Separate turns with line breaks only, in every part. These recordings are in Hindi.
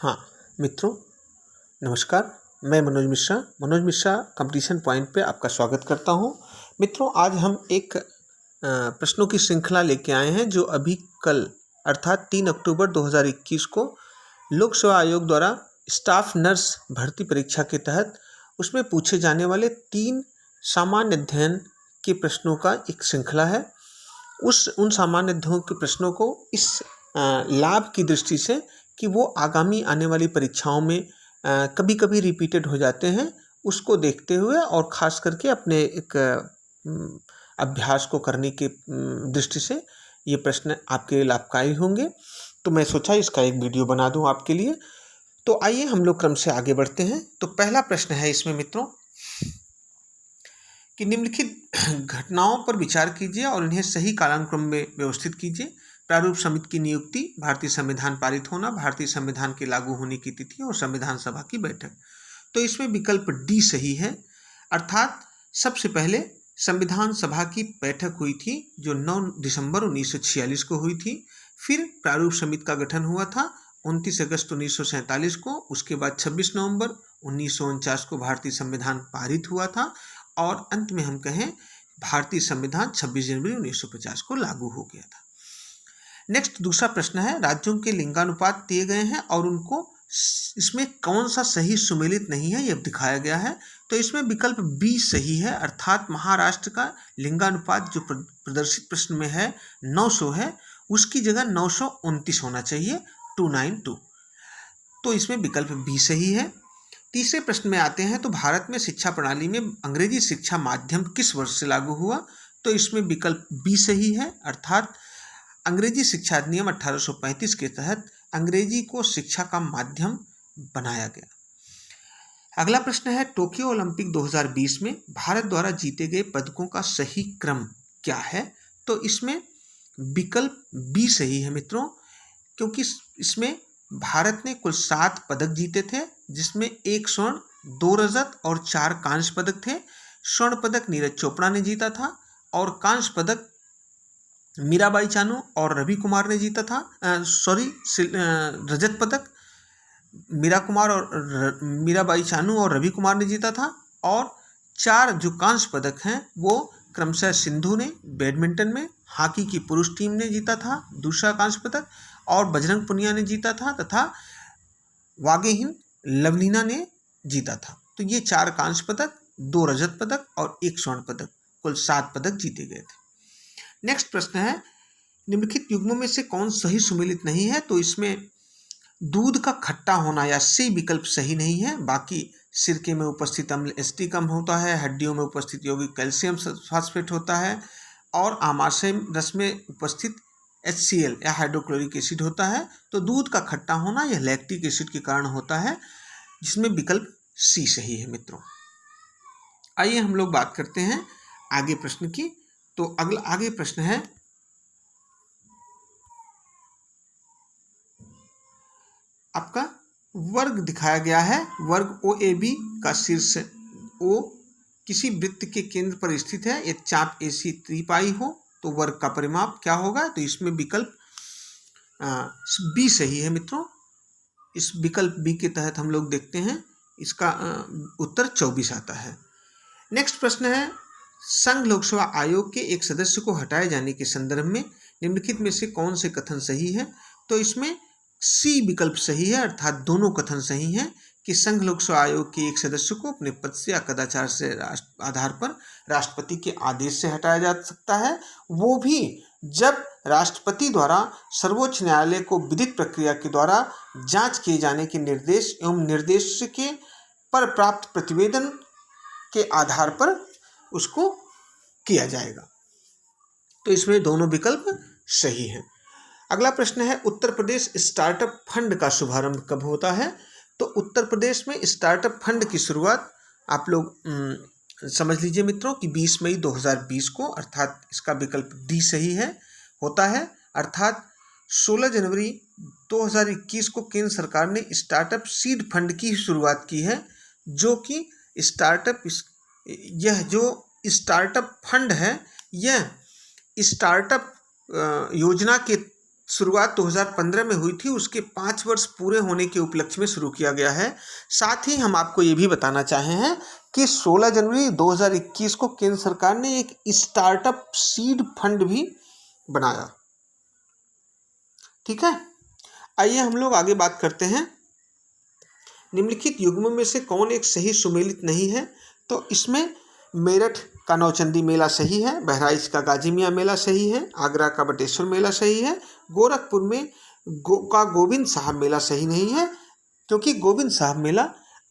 हाँ मित्रों, नमस्कार। मैं मनोज मिश्रा कंपटीशन पॉइंट पे आपका स्वागत करता हूँ। मित्रों, आज हम एक प्रश्नों की श्रृंखला लेके आए हैं जो अभी कल अर्थात 3 अक्टूबर 2021 को लोक सेवा आयोग द्वारा स्टाफ नर्स भर्ती परीक्षा के तहत उसमें पूछे जाने वाले 3 सामान्य अध्ययन के प्रश्नों का एक श्रृंखला है। उन सामान्य अध्ययनों के प्रश्नों को इस लाभ की दृष्टि से कि वो आगामी आने वाली परीक्षाओं में कभी कभी रिपीटेड हो जाते हैं, उसको देखते हुए और ख़ास करके अपने एक अभ्यास को करने की दृष्टि से ये प्रश्न आपके लाभकारी होंगे। तो मैं सोचा इसका एक वीडियो बना दूं आपके लिए। तो आइए हम लोग क्रम से आगे बढ़ते हैं। तो पहला प्रश्न है इसमें मित्रों कि निम्नलिखित घटनाओं पर विचार कीजिए और इन्हें सही कालानुक्रम में व्यवस्थित कीजिए। प्रारूप समिति की नियुक्ति, भारतीय संविधान पारित होना, भारतीय संविधान के लागू होने की तिथि और संविधान सभा की बैठक। तो इसमें विकल्प डी सही है, अर्थात सबसे पहले संविधान सभा की बैठक हुई थी जो 9 दिसंबर 1946 को हुई थी। फिर प्रारूप समिति का गठन हुआ था 29 अगस्त 1947 को। उसके बाद 26 नवंबर 1949 को भारतीय संविधान पारित हुआ था और अंत में हम कहें भारतीय संविधान 26 जनवरी 1950 को लागू हो गया था। नेक्स्ट दूसरा प्रश्न है, राज्यों के लिंगानुपात दिए गए हैं और उनको इसमें कौन सा सही सुमेलित नहीं है यह दिखाया गया है। तो इसमें विकल्प बी सही है, अर्थात महाराष्ट्र का लिंगानुपात जो प्रदर्शित प्रश्न में है 900 है, उसकी जगह 929 होना चाहिए, 292। तो इसमें विकल्प बी सही है। तीसरे प्रश्न में आते हैं, तो भारत में शिक्षा प्रणाली में अंग्रेजी शिक्षा माध्यम किस वर्ष से लागू हुआ। तो इसमें विकल्प बी सही है, अर्थात अंग्रेजी शिक्षा अधिनियम 1835 के तहत अंग्रेजी को शिक्षा का माध्यम बनाया गया। अगला प्रश्न है, टोक्यो ओलंपिक 2020 में भारत द्वारा जीते गए पदकों का सही क्रम क्या है। तो इसमें विकल्प बी सही है मित्रों, क्योंकि इसमें भारत ने कुल 7 पदक जीते थे, जिसमें 1 स्वर्ण, 2 रजत और 4 कांस्य पदक थे। स्वर्ण पदक नीरज चोपड़ा ने जीता था और कांस्य पदक मीराबाई चानू और रवि कुमार ने जीता था। रजत पदक मीराबाई चानू और रवि कुमार ने जीता था। और 4 जो कांस्य पदक हैं वो क्रमशः सिंधु ने बैडमिंटन में, हॉकी की पुरुष टीम ने जीता था दूसरा कांस्य पदक, और बजरंग पुनिया ने जीता था तथा वागेहिन लवलीना ने जीता था। तो ये 4 कांस्य पदक, 2 रजत पदक और 1 स्वर्ण पदक, कुल 7 पदक जीते गए थे। नेक्स्ट प्रश्न है, निम्नलिखित युग्मों में से कौन सही सुमेलित नहीं है। तो इसमें दूध का खट्टा होना या सी विकल्प सही नहीं है। बाकी सिरके में उपस्थित अम्ल एसिटिक कम होता है, हड्डियों में उपस्थित यौगिक कैल्शियम फास्फेट होता है और आमाशय रस में उपस्थित HCl या हाइड्रोक्लोरिक एसिड होता है। तो दूध का खट्टा होना यह लैक्टिक एसिड के कारण होता है, जिसमें विकल्प सी सही है मित्रों। आइए हम लोग बात करते हैं आगे प्रश्न की। तो अगला आगे प्रश्न है, आपका वर्ग दिखाया गया है। वर्ग OAB का शीर्ष O किसी वृत्त के केंद्र पर स्थित है, एक चाप AC त्रिपाई हो तो वर्ग का परिमाप क्या होगा। तो इसमें विकल्प बी सही है मित्रों। इस विकल्प बी के तहत हम लोग देखते हैं इसका उत्तर 24 आता है। नेक्स्ट प्रश्न है, संघ लोक सेवा आयोग के एक सदस्य को हटाए जाने के संदर्भ में निम्नलिखित में से कौन से कथन सही है। तो इसमें सी विकल्प सही है, अर्थात दोनों कथन सही हैं कि संघ लोक सेवा आयोग के एक सदस्य को अपने पद से या कदाचार से आधार पर राष्ट्रपति के आदेश से हटाया जा सकता है, वो भी जब राष्ट्रपति द्वारा सर्वोच्च न्यायालय को विधिक प्रक्रिया के द्वारा जांच किए जाने के निर्देश एवं निर्देश के पर प्राप्त प्रतिवेदन के आधार पर उसको किया जाएगा। तो इसमें दोनों विकल्प सही हैं। अगला प्रश्न है, उत्तर प्रदेश स्टार्टअप फंड का शुभारंभ कब होता है। तो उत्तर प्रदेश में स्टार्टअप फंड की शुरुआत आप लोग समझ लीजिए मित्रों कि 20 मई 2020 को, अर्थात इसका विकल्प डी सही है, होता है। अर्थात 16 जनवरी 2021 को केंद्र सरकार ने स्टार्टअप सीड फंड की शुरुआत की है, जो कि यह जो स्टार्टअप फंड है यह स्टार्टअप योजना के शुरुआत 2015 में हुई थी, उसके 5 वर्ष पूरे होने के उपलक्ष्य में शुरू किया गया है। साथ ही हम आपको ये भी बताना चाहे हैं कि 16 जनवरी 2021 को केंद्र सरकार ने एक स्टार्टअप सीड फंड भी बनाया। ठीक है, आइए हम लोग आगे बात करते हैं। निम्नलिखित युग्मों में से कौन एक सही सुमेलित नहीं है? तो इसमें मेरठ का नौचंदी मेला सही है, बहराइच का गाजी मियाँ मेला सही है, आगरा का बटेश्वर मेला सही है, गोरखपुर में गोविंद साहब मेला सही नहीं है, क्योंकि गोविंद साहब मेला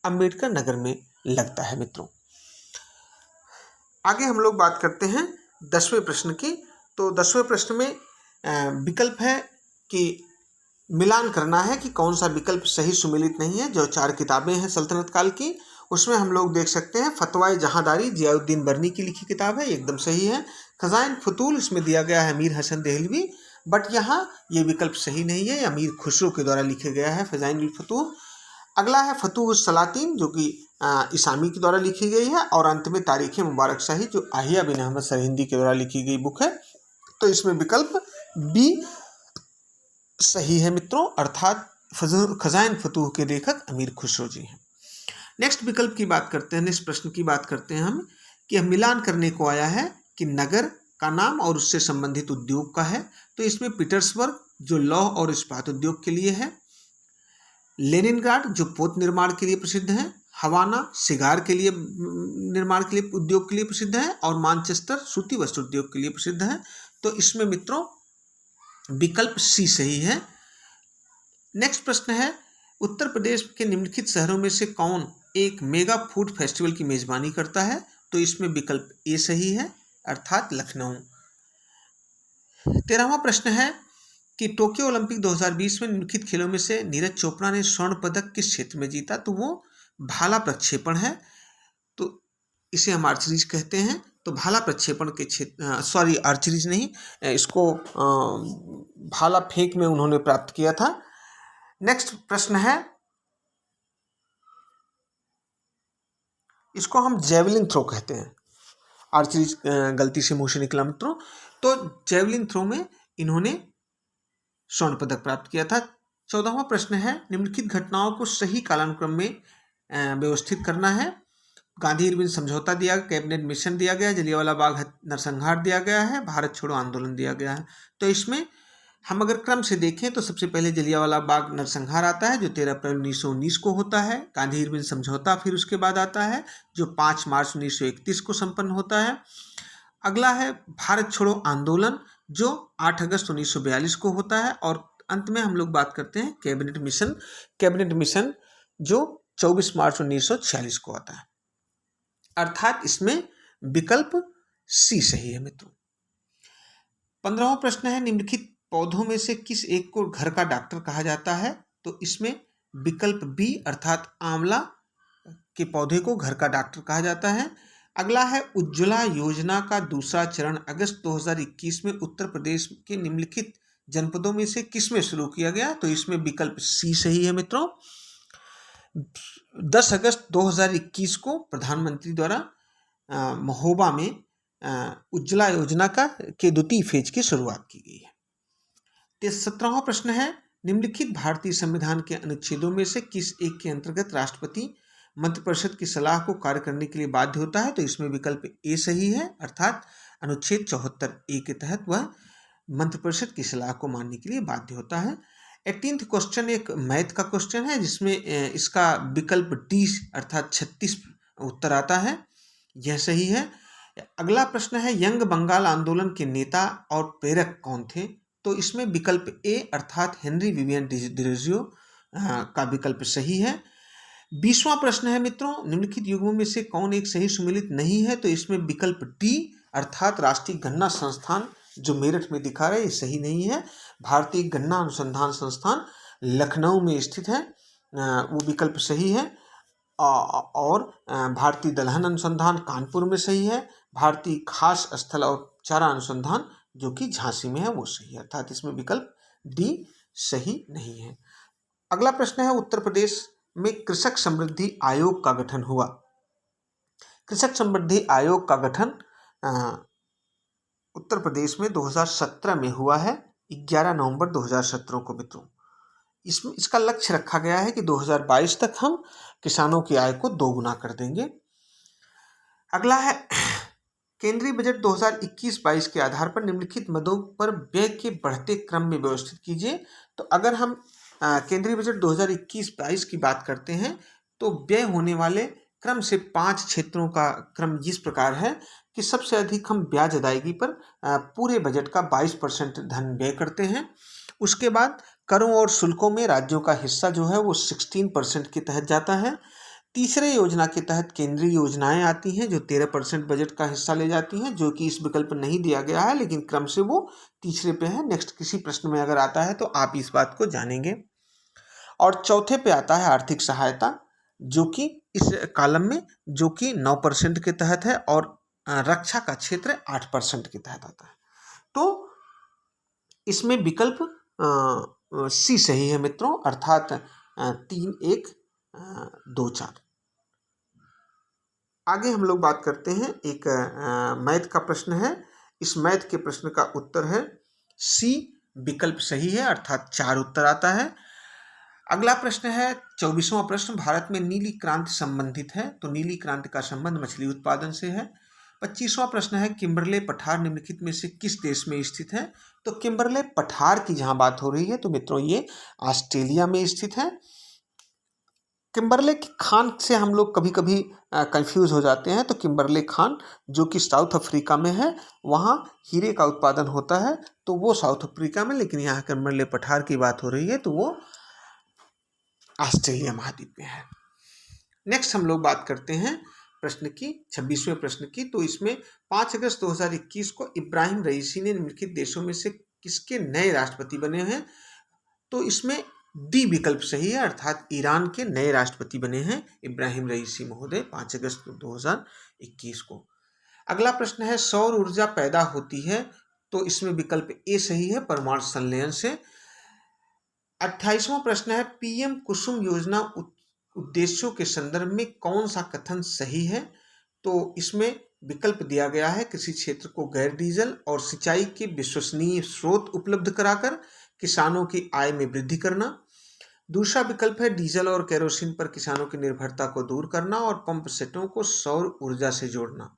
अंबेडकर नगर में लगता है। मित्रों, आगे हम लोग बात करते हैं 10वें प्रश्न की। तो 10वें प्रश्न में विकल्प है कि मिलान करना है कि कौन सा विकल्प सही सुमेलित नहीं है। जो 4 किताबें हैं सल्तनत काल की, उसमें हम लोग देख सकते हैं फतवाए जहांदारी जियाउद्दीन बर्नी की लिखी किताब है, एकदम सही है। खजाइन फतूल इसमें दिया गया है अमीर हसन देहलवी, बट यहाँ ये विकल्प सही नहीं है, अमीर खुसरो के द्वारा लिखे गया है फजाइनुल फतूह। अगला है फतूह सलातीन, जो कि इसामी के द्वारा लिखी गई है। और अंत में तारीख मुबारक शाही, जो आहिया बिन अहमद सरहिंदी के द्वारा लिखी गई बुक है। तो इसमें विकल्प बी सही है मित्रों, अर्थात खजाइन फतूह के लेखक अमीर खुसरो जी हैं। नेक्स्ट विकल्प की बात करते हैं, नेक्स्ट प्रश्न की बात करते हैं हम कि मिलान करने को आया है कि नगर का नाम और उससे संबंधित उद्योग का है। तो इसमें पीटर्सबर्ग जो लौह और इस्पात उद्योग के लिए है, लेनिनग्राड जो पोत निर्माण के लिए प्रसिद्ध है, हवाना सिगार के लिए निर्माण के लिए उद्योग के लिए प्रसिद्ध है, और मानचेस्टर सूती वस्त्र उद्योग के लिए प्रसिद्ध है। तो इसमें मित्रों विकल्प सी सही है। नेक्स्ट प्रश्न है, उत्तर प्रदेश के निम्नलिखित शहरों में से कौन एक मेगा फूड फेस्टिवल की मेजबानी करता है? तो इसमें विकल्प ए सही है, अर्थात लखनऊ। 13वां प्रश्न है कि टोक्यो ओलंपिक 2020 में निम्नलिखित खेलों में से नीरज चोपड़ा ने स्वर्ण पदक किस क्षेत्र में जीता? तो वो भाला प्रक्षेपण है, तो इसे हम आर्चरीज कहते हैं। तो भाला प्रक्षेपण के क्षेत्र, आर्चरीज नहीं, इसको भाला फेंक में उन्होंने प्राप्त किया था। नेक्स्ट प्रश्न है, इसको हम जेवलिन थ्रो कहते हैं, आर्चरी गलती से मुंह से निकला मित्रों। तो जेवलिन थ्रो में इन्होंने स्वर्ण पदक प्राप्त किया था। 14वां प्रश्न है, निम्नलिखित घटनाओं को सही कालानुक्रम में व्यवस्थित करना है। गांधी इरविन समझौता दिया, कैबिनेट मिशन दिया गया, जलियांवाला बाग नरसंहार दिया गया है, भारत छोड़ो आंदोलन दिया गया है। तो इसमें हम अगर क्रम से देखें तो सबसे पहले जलियांवाला बाग नरसंहार आता है, जो 13 अप्रैल 1919 को होता है। गांधी इरविन समझौता फिर उसके बाद आता है, जो 5 मार्च 1931 को संपन्न होता है। अगला है भारत छोड़ो आंदोलन, जो 8 अगस्त 1942 को होता है। और अंत में हम लोग बात करते हैं कैबिनेट मिशन जो 24 मार्च 1946 को आता है, अर्थात इसमें विकल्प सी सही है मित्रों। 15वां प्रश्न है, निम्नलिखित पौधों में से किस एक को घर का डॉक्टर कहा जाता है? तो इसमें विकल्प बी अर्थात आंवला के पौधे को घर का डॉक्टर कहा जाता है। अगला है उज्ज्वला योजना का दूसरा चरण अगस्त 2021 में उत्तर प्रदेश के निम्नलिखित जनपदों में से किसमें शुरू किया गया? तो इसमें विकल्प सी सही है मित्रों। 10 अगस्त 2021 को प्रधानमंत्री द्वारा महोबा में उज्ज्वला योजना के द्वितीय फेज की शुरुआत की गई है। 17वां प्रश्न है, निम्नलिखित भारतीय संविधान के अनुच्छेदों में से किस एक के अंतर्गत राष्ट्रपति मंत्रिपरिषद की सलाह को कार्य करने के लिए बाध्य होता है? तो इसमें विकल्प ए सही है, अर्थात अनुच्छेद 74A के तहत वह मंत्रिपरिषद की सलाह को मानने के लिए बाध्य होता है। 18th क्वेश्चन एक मैथ का क्वेश्चन है, जिसमें इसका विकल्प डी अर्थात 36 उत्तर आता है, यह सही है। अगला प्रश्न है, यंग बंगाल आंदोलन के नेता और प्रेरक कौन थे? तो इसमें विकल्प ए अर्थात हेनरी विवियन डिरोजियो का विकल्प सही है। 20वां प्रश्न है मित्रों, निम्नलिखित युग्मों में से कौन एक सही सुमेलित नहीं है? तो इसमें विकल्प डी अर्थात राष्ट्रीय गन्ना संस्थान जो मेरठ में दिखा रहा है, ये सही नहीं है। भारतीय गन्ना अनुसंधान संस्थान लखनऊ में स्थित है, वो विकल्प सही है। और भारतीय दलहन अनुसंधान कानपुर में सही है। भारतीय खास स्थल और चारा अनुसंधान जो कि झांसी में है, वो सही है, अर्थात इसमें विकल्प डी सही नहीं है। अगला प्रश्न है, उत्तर प्रदेश में कृषक समृद्धि आयोग का गठन हुआ। कृषक समृद्धि आयोग का गठन उत्तर प्रदेश में 2017 में हुआ है, 11 नवंबर 2017 को मित्रों। इसका लक्ष्य रखा गया है कि 2022 तक हम किसानों की आय को दोगुना कर देंगे। अगला है केंद्रीय बजट 2021-22 के आधार पर निम्नलिखित मदों पर व्यय के बढ़ते क्रम में व्यवस्थित कीजिए। तो अगर हम केंद्रीय बजट 2021-22 की बात करते हैं तो व्यय होने वाले क्रम से 5 क्षेत्रों का क्रम इस प्रकार है कि सबसे अधिक हम ब्याज अदायगी पर पूरे बजट का 22% धन व्यय करते हैं। उसके बाद करों और शुल्कों में राज्यों का हिस्सा जो है वो 16% के तहत जाता है। तीसरे योजना के तहत केंद्रीय योजनाएं आती हैं जो 13% बजट का हिस्सा ले जाती हैं, जो कि इस विकल्प नहीं दिया गया है लेकिन क्रम से वो तीसरे पे है। नेक्स्ट किसी प्रश्न में अगर आता है तो आप इस बात को जानेंगे। और चौथे पे आता है आर्थिक सहायता, जो कि इस कॉलम में जो कि 9% के तहत है, और रक्षा का क्षेत्र 8% के तहत आता है। तो इसमें विकल्प सी सही है मित्रों, अर्थात 3, 1, 2, 4। आगे हम लोग बात करते हैं, एक मैथ का प्रश्न है। इस मैथ के प्रश्न का उत्तर है सी, विकल्प सही है, अर्थात 4 उत्तर आता है। अगला प्रश्न है 24वां प्रश्न, भारत में नीली क्रांति संबंधित है। तो नीली क्रांति का संबंध मछली उत्पादन से है। 25वां प्रश्न है किम्बरले पठार निम्नलिखित में से किस देश में स्थित है। तो किम्बरले पठार की जहां बात हो रही है तो मित्रों ये ऑस्ट्रेलिया में स्थित है। किम्बरले खान से हम लोग कभी कभी कंफ्यूज हो जाते हैं। तो किम्बरले खान जो कि साउथ अफ्रीका में है, वहाँ हीरे का उत्पादन होता है, तो वो साउथ अफ्रीका में, लेकिन यहाँ किम्बरले पठार की बात हो रही है तो वो ऑस्ट्रेलिया महाद्वीप में है। नेक्स्ट हम लोग बात करते हैं प्रश्न की, 26वें प्रश्न की। तो इसमें 5 अगस्त 2021 को इब्राहिम रईसी ने निम्नलिखित देशों में से किसके नए राष्ट्रपति बने हैं। तो इसमें डी विकल्प सही है, अर्थात ईरान के नए राष्ट्रपति बने हैं इब्राहिम रईसी महोदय 5 अगस्त 2021 को। अगला प्रश्न है सौर ऊर्जा पैदा होती है। तो इसमें विकल्प ए सही है, परमाणु संलयन से। 28वां प्रश्न है पीएम कुसुम योजना उद्देश्यों के संदर्भ में कौन सा कथन सही है। तो इसमें विकल्प दिया गया है कृषि क्षेत्र को गैर डीजल और सिंचाई के विश्वसनीय स्रोत उपलब्ध कराकर किसानों की आय में वृद्धि करना। दूसरा विकल्प है डीजल और केरोसिन पर किसानों की निर्भरता को दूर करना और पंप सेटों को सौर ऊर्जा से जोड़ना।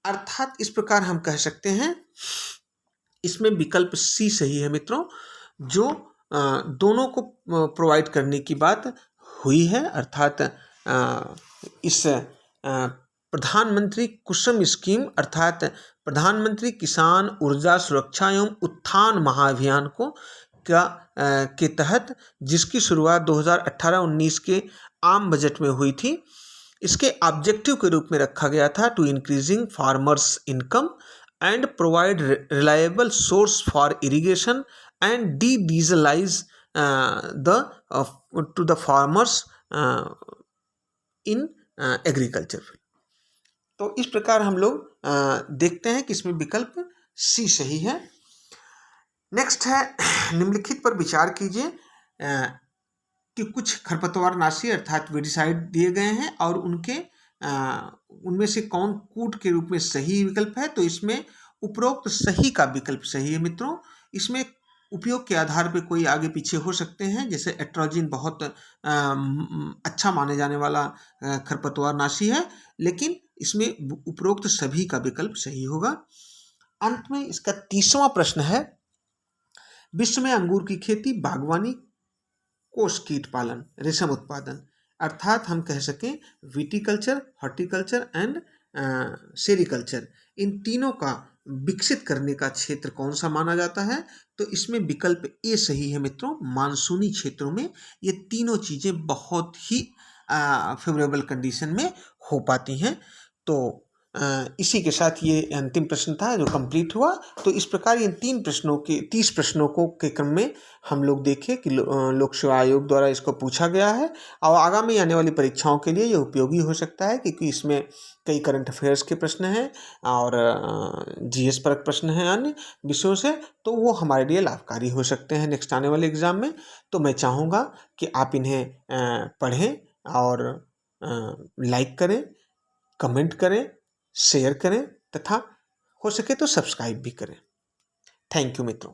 अर्थात इस प्रकार हम कह सकते हैं इसमें विकल्प सी सही है मित्रों, जो दोनों को प्रोवाइड करने की बात हुई है। अर्थात इस प्रधानमंत्री कुसुम स्कीम अर्थात प्रधानमंत्री किसान ऊर्जा सुरक्षा एवं उत्थान महाअभियान को के तहत जिसकी शुरुआत 2018-19 के आम बजट में हुई थी, इसके ऑब्जेक्टिव के रूप में रखा गया था to increasing farmers income and provide reliable source for irrigation and dieselise to the farmers in agriculture. तो इस प्रकार हम लोग देखते हैं कि इसमें विकल्प सी सही है। नेक्स्ट है निम्नलिखित पर विचार कीजिए कि कुछ खरपतवारनाशी अर्थात वेडिसाइड दिए गए हैं और उनमें से कौन कूट के रूप में सही विकल्प है। तो इसमें उपरोक्त सही का विकल्प सही है मित्रों। इसमें उपयोग के आधार पर कोई आगे पीछे हो सकते हैं, जैसे एट्रोजिन बहुत अच्छा माने जाने वाला खरपतवारनाशी है, लेकिन इसमें उपरोक्त सभी का विकल्प सही होगा। अंत में इसका 30वां प्रश्न है विश्व में अंगूर की खेती, बागवानी, कोष कीट पालन, रेशम उत्पादन, अर्थात हम कह सकें विटिकल्चर, हॉर्टिकल्चर एंड सेरिकल्चर, इन तीनों का विकसित करने का क्षेत्र कौन सा माना जाता है। तो इसमें विकल्प ए सही है मित्रों। मानसूनी क्षेत्रों में ये तीनों चीज़ें बहुत ही फेवरेबल कंडीशन में हो पाती हैं। तो इसी के साथ ये अंतिम प्रश्न था जो कंप्लीट हुआ। तो इस प्रकार इन 30 प्रश्नों को के क्रम में हम लोग देखें कि लोक सेवा आयोग द्वारा इसको पूछा गया है और आगामी आने वाली परीक्षाओं के लिए ये उपयोगी हो सकता है, क्योंकि इसमें कई करंट अफेयर्स के प्रश्न हैं और जीएस परक प्रश्न हैं अन्य विषयों से, तो वो हमारे लिए लाभकारी हो सकते हैं नेक्स्ट आने वाले एग्ज़ाम में। तो मैं चाहूँगा कि आप इन्हें पढ़ें और लाइक करें, कमेंट करें, शेयर करें तथा हो सके तो सब्सक्राइब भी करें। थैंक यू मित्रों।